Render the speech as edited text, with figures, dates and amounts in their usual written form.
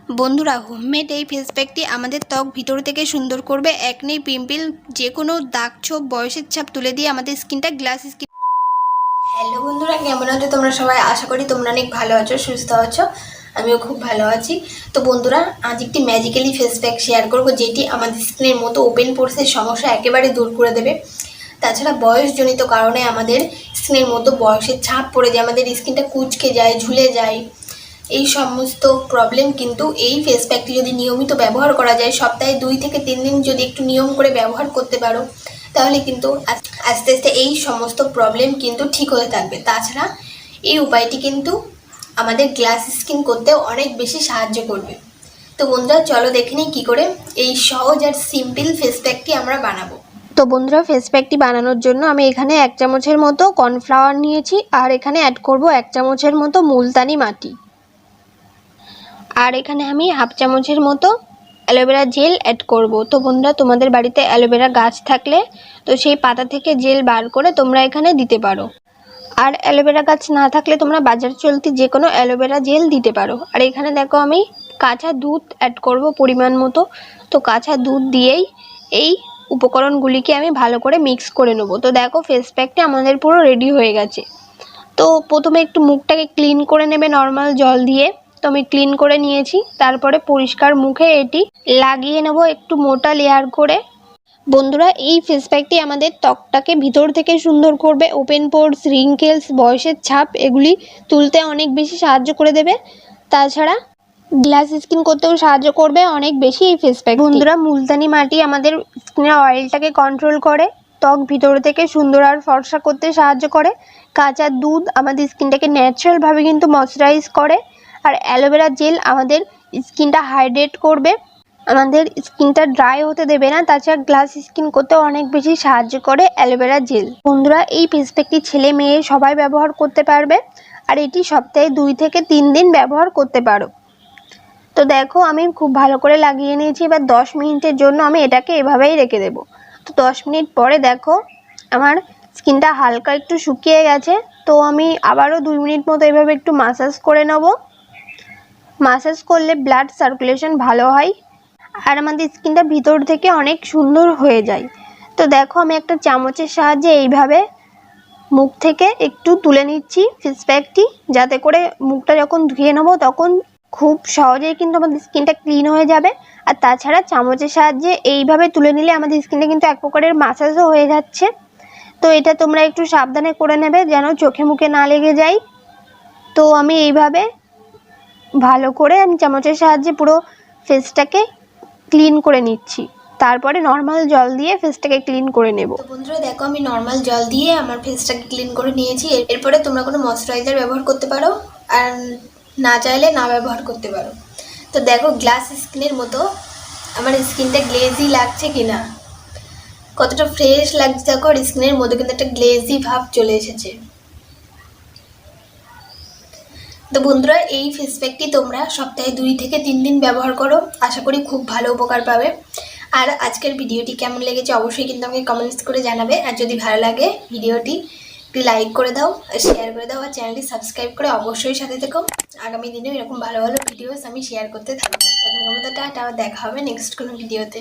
বন্ধুরা, হোমমেড এই ফেস প্যাকটি আমাদের ত্বক ভিতর থেকে সুন্দর করবে। একনি, পিম্পল, যে কোনো দাগ ছোপ, বয়সের ছাপ তুলে দিয়ে আমাদের স্কিনটা গ্লাস স্কিন। হ্যালো বন্ধুরা, কেমন আছো তোমরা সবাই? আশা করি তোমরা অনেক ভালো আছো, সুস্থ আছো। আমিও খুব ভালো আছি। তো বন্ধুরা, আজ একটি ম্যাজিক্যালি ফেস প্যাক শেয়ার করবো, যেটি আমাদের স্কিনের মতো ওপেন পোরসের সমস্যা একেবারে দূর করে দেবে। তাছাড়া বয়সজনিত কারণে আমাদের স্কিনের মতো বয়সের ছাপ পড়ে যায়, আমাদের স্কিনটা কুঁচকে যায়, ঝুলে যায়, এই সমস্ত প্রবলেম কিন্তু এই ফেস প্যাকটি যদি নিয়মিত ব্যবহার করা যায়, সপ্তাহে 2 থেকে 3 দিন যদি একটু নিয়ম করে ব্যবহার করতে পারো, তাহলে কিন্তু আস্তে আস্তে এই সমস্ত প্রবলেম কিন্তু ঠিক হয়ে থাকবে। তাছাড়া এই উপায়টি কিন্তু আমাদের গ্লাস স্কিন করতেও অনেক বেশি সাহায্য করবে। তো বন্ধুরা, চলো দেখে নিই কী করে এই সহজ আর সিম্পল ফেস প্যাকটি আমরা বানাবো। তো বন্ধুরা, ফেস প্যাকটি বানানোর জন্য আমি এখানে 1 চামচের মতো কর্নফ্লাওয়ার নিয়েছি, আর এখানে অ্যাড করব 1 চামচের মতো মুলতানি মাটি, আর এখানে আমি 1/2 চামচের মতো অ্যালোভেরা জেল অ্যাড করব। তো বন্ধুরা, তোমাদের বাড়িতে অ্যালোভেরা গাছ থাকলে তো সেই পাতা থেকে জেল বার করে তোমরা এখানে দিতে পারো, আর অ্যালোভেরা গাছ না থাকলে তোমরা বাজার চলতি যে কোনো অ্যালোভেরা জেল দিতে পারো। আর এখানে দেখো আমি কাঁচা দুধ অ্যাড করব পরিমাণ মতো। তো কাঁচা দুধ দিয়েই এই উপকরণগুলিকে আমি ভালো করে মিক্স করে নেব। তো দেখো, ফেস প্যাকটা আমাদের পুরো রেডি হয়ে গেছে। তো প্রথমে একটু মুখটাকে ক্লিন করে নেবে নর্মাল জল দিয়ে। তো আমি ক্লিন করে নিয়েছি, তারপরে পরিষ্কার মুখে এটি লাগিয়ে নেব একটু মোটা লেয়ার করে। বন্ধুরা, এই ফেস প্যাকটি আমাদের ত্বকটাকে ভিতর থেকে সুন্দর করবে। ওপেন পোরস, রিঙ্কেলস, বয়সের ছাপ এগুলি তুলতে অনেক বেশি সাহায্য করে দেবে। তাছাড়া গ্লাস স্কিন করতেও সাহায্য করবে অনেক বেশি এই ফেস প্যাক। বন্ধুরা, মুলতানি মাটি আমাদের স্কিনের অয়েলটাকে কন্ট্রোল করে, ত্বক ভিতর থেকে সুন্দর আর ফর্সা করতে সাহায্য করে। কাঁচা দুধ আমাদের স্কিনটাকে ন্যাচারালভাবে কিন্তু ময়শ্চারাইজ করে। আর অ্যালোভেরা জেল আমাদের স্কিনটা হাইড্রেট করবে, আমাদের স্কিনটা ড্রাই হতে দেবে না। তাছাড়া গ্লাস স্কিন করতেও অনেক বেশি সাহায্য করে অ্যালোভেরা জেল। বন্ধুরা, এই ফেস প্যাকটি ছেলে মেয়ে সবাই ব্যবহার করতে পারবে, আর এটি সপ্তাহে 2 থেকে 3 দিন ব্যবহার করতে পারো। তো দেখো, আমি খুব ভালো করে লাগিয়ে নিয়েছি। এবার 10 মিনিটের জন্য আমি এটাকে এভাবেই রেখে দেবো। তো 10 মিনিট পরে দেখো আমার স্কিনটা হালকা একটু শুকিয়ে গেছে। তো আমি আবারও 2 মিনিট মতো এভাবে একটু মাসাজ করে নেব। মাসাজ করলে ব্লাড সার্কুলেশন ভালো হয়, আর আমাদের স্কিনটা ভিতর থেকে অনেক সুন্দর হয়ে যায়। তো দেখো, আমি একটা চামচের সাহায্যে এইভাবে মুখ থেকে একটু তুলে নিচ্ছি ফেস প্যাকটি, যাতে করে মুখটা যখন ধুয়ে নেবো তখন খুব সহজেই কিন্তু আমাদের স্কিনটা ক্লিন হয়ে যাবে। আর তাছাড়া চামচের সাহায্যে এইভাবে তুলে নিলে আমাদের স্কিনটা কিন্তু এক প্রকারের মাসাজও হয়ে যাচ্ছে। তো এটা তোমরা একটু সাবধানে করে নেবে যেন চোখে মুখে না লেগে যায়। তো আমি এইভাবে ভালো করে আমি চামচের সাহায্যে পুরো ফেসটাকে ক্লিন করে নিচ্ছি, তারপরে নর্মাল জল দিয়ে ফেসটাকে ক্লিন করে নেব। তো বন্ধুরা দেখো, আমি নর্মাল জল দিয়ে আমার ফেসটাকে ক্লিন করে নিয়েছি। এরপরে তোমরা কোনো ময়শ্চারাইজার ব্যবহার করতে পারো, আর না চাইলে না ব্যবহার করতে পারো। তো দেখো, গ্লাস স্কিনের মতো আমার স্কিনটা গ্লেজি লাগছে কিনা, কতটা ফ্রেশ লাগছে। দেখো, আর স্কিনের মধ্যে কিন্তু একটা গ্লেজি ভাব চলে এসেছে। তো বন্ধুরা, এই ফেস প্যাকটি তোমরা সপ্তাহে 2 থেকে 3 দিন ব্যবহার করো, আশা করি খুব ভালো উপকার পাবে। আর আজকের ভিডিওটি কেমন লেগেছে অবশ্যই কিন্তু আমাকে কমেন্টস করে জানাবে। আর যদি ভালো লাগে ভিডিওটি একটু লাইক করে দাও, শেয়ার করে দাও, আর চ্যানেলটি সাবস্ক্রাইব করে অবশ্যই সাথে থেকো। আগামী দিনেও এরকম ভালো ভালো ভিডিওস আমি শেয়ার করতে থাকবো। এখন আমাদের টাটা, দেখা হবে নেক্সট কোনো ভিডিওতে।